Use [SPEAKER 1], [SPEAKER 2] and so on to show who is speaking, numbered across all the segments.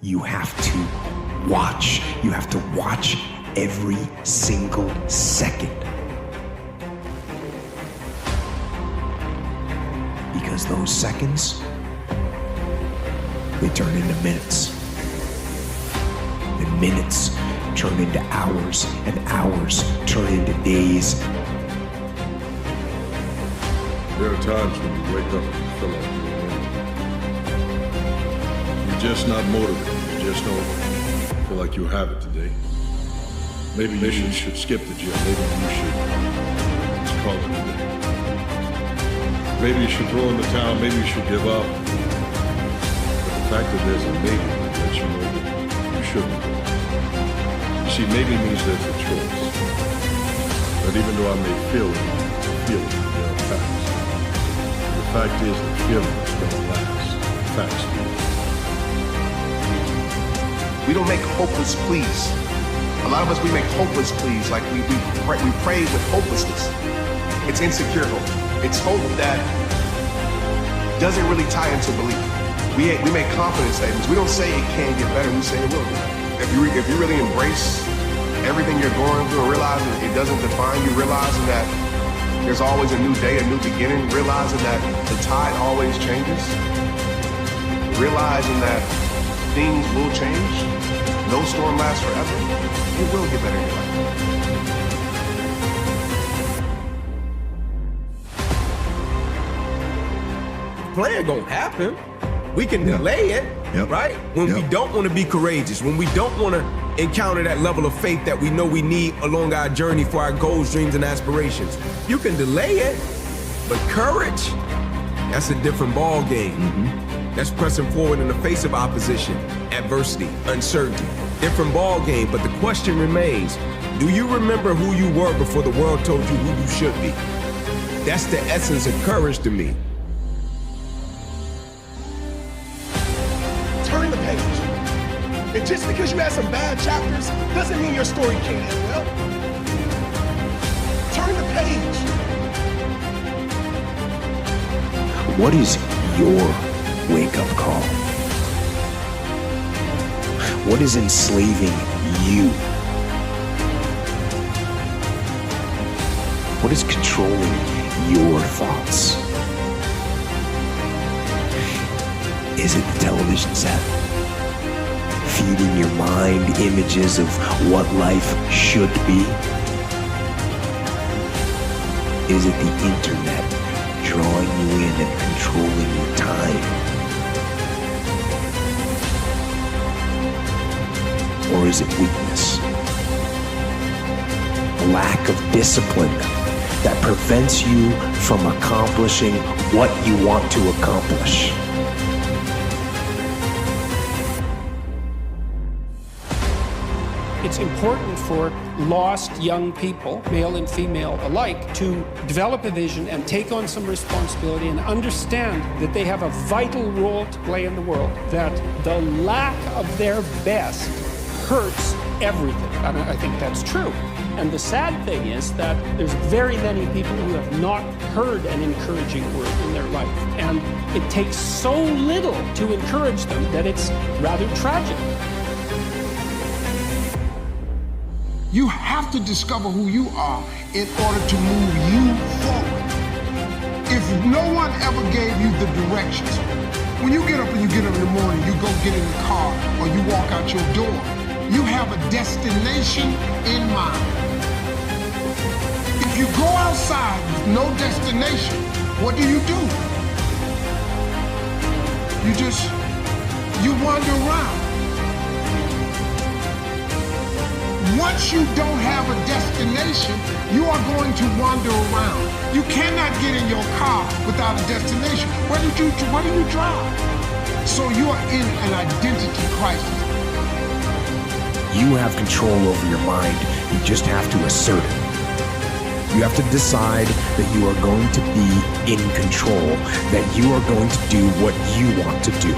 [SPEAKER 1] You have to watch. You have to watch every single second. Because those seconds, they turn into minutes. And minutes turn into hours, and hours turn into days.
[SPEAKER 2] There are times when you wake up and you feel like you're winning. You're just not motivated. You just don't feel like you have it today. Maybe you should skip the gym. Maybe you should just call it a day. Maybe you should throw in the towel. Maybe you should give up. But the fact that there's a maybe lets you know that you shouldn't. You see, maybe means there's a choice. But even though I may feel it, there are facts. The fact is the feeling is going to last. Facts do.
[SPEAKER 3] We don't make hopeless pleas. A lot of us, we make hopeless pleas, like we pray with hopelessness. It's insecure hope. It's hope that doesn't really tie into belief. We make confidence statements. We don't say it can get better, we say it will. If you really embrace everything you're going through and realizing it doesn't define you, realizing that there's always a new day, a new beginning, realizing that the tide always changes, realizing that things will change, no storm lasts forever, it will get better in your life.
[SPEAKER 4] Plan gonna happen. We can delay it, right? When we don't want to be courageous, when we don't want to encounter that level of faith that we know we need along our journey for our goals, dreams, and aspirations. You can delay it, but courage, that's a different ball game. That's pressing forward in the face of opposition, adversity, uncertainty. Different ball game, but the question remains, do you remember who you were before the world told you who you should be? That's the essence of courage to me.
[SPEAKER 5] Turn the page. And just because you had some bad chapters doesn't mean your story can't end well. Turn the page.
[SPEAKER 1] What is your wake-up call? What is enslaving you? What is controlling your thoughts? Is it the television set? Feeding your mind images of what life should be? Is it the internet drawing you in and controlling your time? Or is it weakness? A lack of discipline that prevents you from accomplishing what you want to accomplish?
[SPEAKER 6] It's important for lost young people, male and female alike, to develop a vision and take on some responsibility and understand that they have a vital role to play in the world, that the lack of their best hurts everything. And I think that's true. And the sad thing is that there's very many people who have not heard an encouraging word in their life. And it takes so little to encourage them that it's rather tragic.
[SPEAKER 7] You have to discover who you are in order to move you forward. If no one ever gave you the directions, when you get up in the morning, you go get in the car or you walk out your door, you have a destination in mind. If you go outside with no destination, what do? You wander around. Once you don't have a destination, you are going to wander around. You cannot get in your car without a destination. Where do you drive? So you are in an identity crisis.
[SPEAKER 1] You have control over your mind. You just have to assert it. You have to decide that you are going to be in control, that you are going to do what you want to do.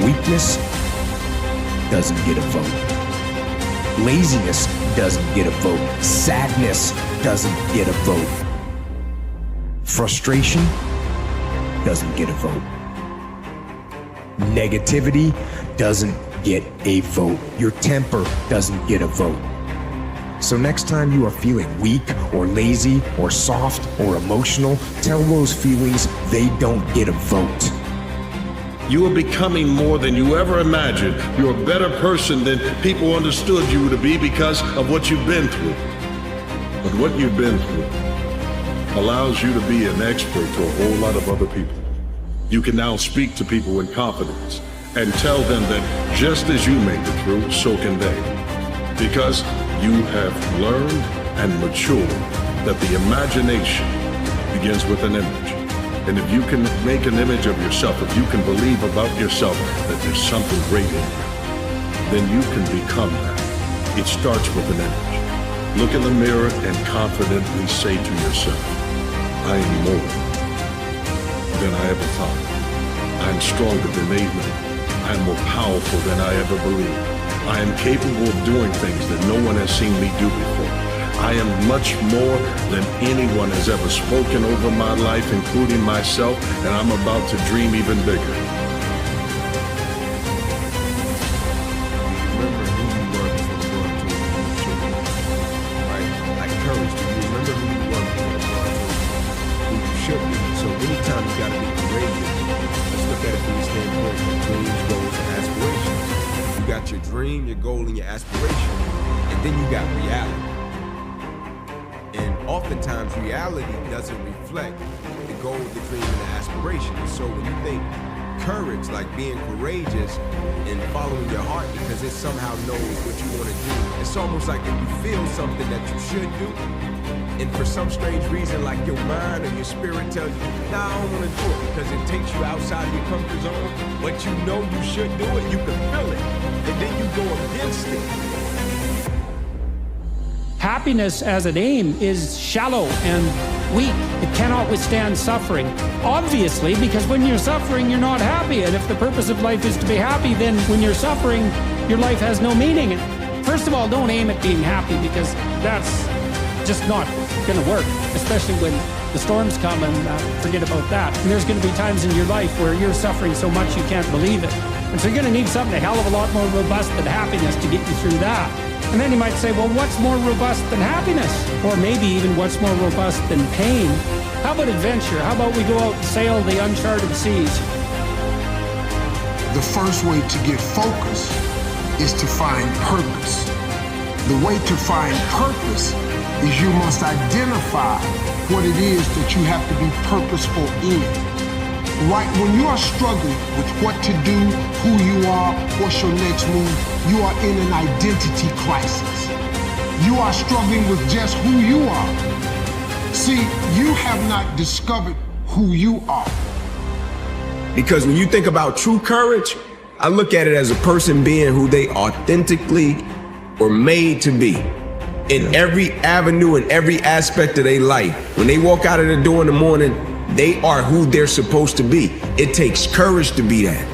[SPEAKER 1] Weakness doesn't get a vote. Laziness doesn't get a vote. Sadness doesn't get a vote. Frustration doesn't get a vote. Negativity doesn't get a vote. Your temper doesn't get a vote. So next time you are feeling weak or lazy or soft or emotional, tell those feelings they don't get a vote.
[SPEAKER 2] You are becoming more than you ever imagined. You're a better person than people understood you to be because of what you've been through. But what you've been through allows you to be an expert to a whole lot of other people. You can now speak to people in confidence and tell them that just as you made it through, so can they. Because you have learned and matured that the imagination begins with an image. And if you can make an image of yourself, if you can believe about yourself that there's something great in you, then you can become that. It starts with an image. Look in the mirror and confidently say to yourself, I am more than I ever thought. I am stronger than they knew. I am more powerful than I ever believed. I am capable of doing things that no one has seen me do before. I am much more than anyone has ever spoken over my life, including myself, and I'm about to dream even bigger.
[SPEAKER 4] Remember who you were before the world told you who you should be. Right? Like courage, do you remember who you were before the world told you who you should be? So anytime you gotta be courageous, let's look at it from the standpoint of dreams, goals, and aspirations. You got your dream, your goal, and your aspiration, and then you got reality. And oftentimes reality doesn't reflect the goal, the dream, and the aspiration. And so when you think courage, like being courageous and following your heart because it somehow knows what you want to do, it's almost like if you feel something that you should do, and for some strange reason, like your mind or your spirit tells you, nah, I don't want to do it because it takes you outside of your comfort zone, but you know you should do it, you can feel it, and then you go against it.
[SPEAKER 6] Happiness as an aim is shallow and weak. It cannot withstand suffering. Obviously, because when you're suffering, you're not happy. And if the purpose of life is to be happy, then when you're suffering, your life has no meaning. And first of all, don't aim at being happy because that's just not going to work, especially when the storms come and forget about that. And there's going to be times in your life where you're suffering so much you can't believe it. And so you're going to need something a hell of a lot more robust than happiness to get you through that. And then you might say, well, what's more robust than happiness? Or maybe even what's more robust than pain? How about adventure? How about we go out and sail the uncharted seas?
[SPEAKER 7] The first way to get focus is to find purpose. The way to find purpose is you must identify what it is that you have to be purposeful in. Right when you are struggling with what to do, who you are, what's your next move, you are in an identity crisis. You are struggling with just who you are. See, you have not discovered who you are.
[SPEAKER 4] Because when you think about true courage, I look at it as a person being who they authentically were made to be. In every avenue, in every aspect of their life. When they walk out of the door in the morning, they are who they're supposed to be. It takes courage to be that.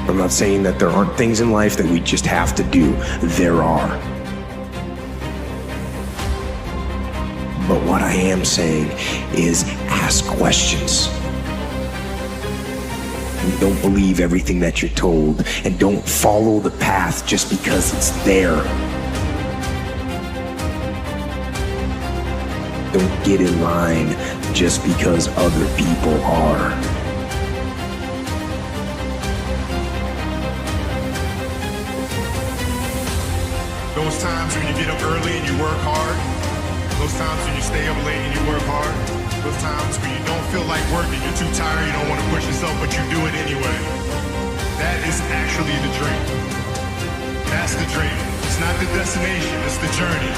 [SPEAKER 1] I'm not saying that there aren't things in life that we just have to do. There are. But what I am saying is ask questions. And don't believe everything that you're told, and don't follow the path just because it's there. Don't get in line just because other people are.
[SPEAKER 8] Those times when you get up early and you work hard, those times when you stay up late and you work hard, those times when you don't feel like working, you're too tired, you don't want to push yourself, but you do it anyway. That is actually the dream. That's the dream. It's not the destination, it's the journey.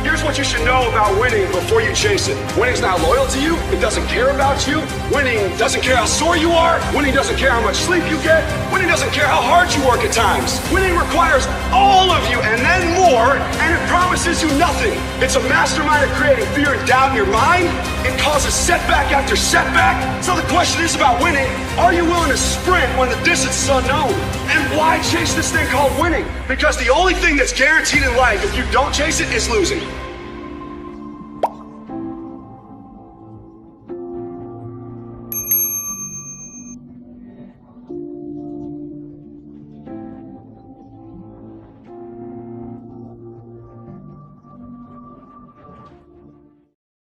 [SPEAKER 5] Here's what you should know about winning before you chase it. Winning's not loyal to you. It doesn't care about you. Winning doesn't care how sore you are. Winning doesn't care how much sleep you get. Winning doesn't care how hard you work at times. Winning requires all of you and then more, and it promises you nothing. It's a mastermind of creating fear and doubt in your mind. It causes setback after setback. So the question is about winning. Are you willing to sprint when the distance is unknown? And why chase this thing called winning? Because the only thing that's guaranteed in life, if you don't chase it, is losing.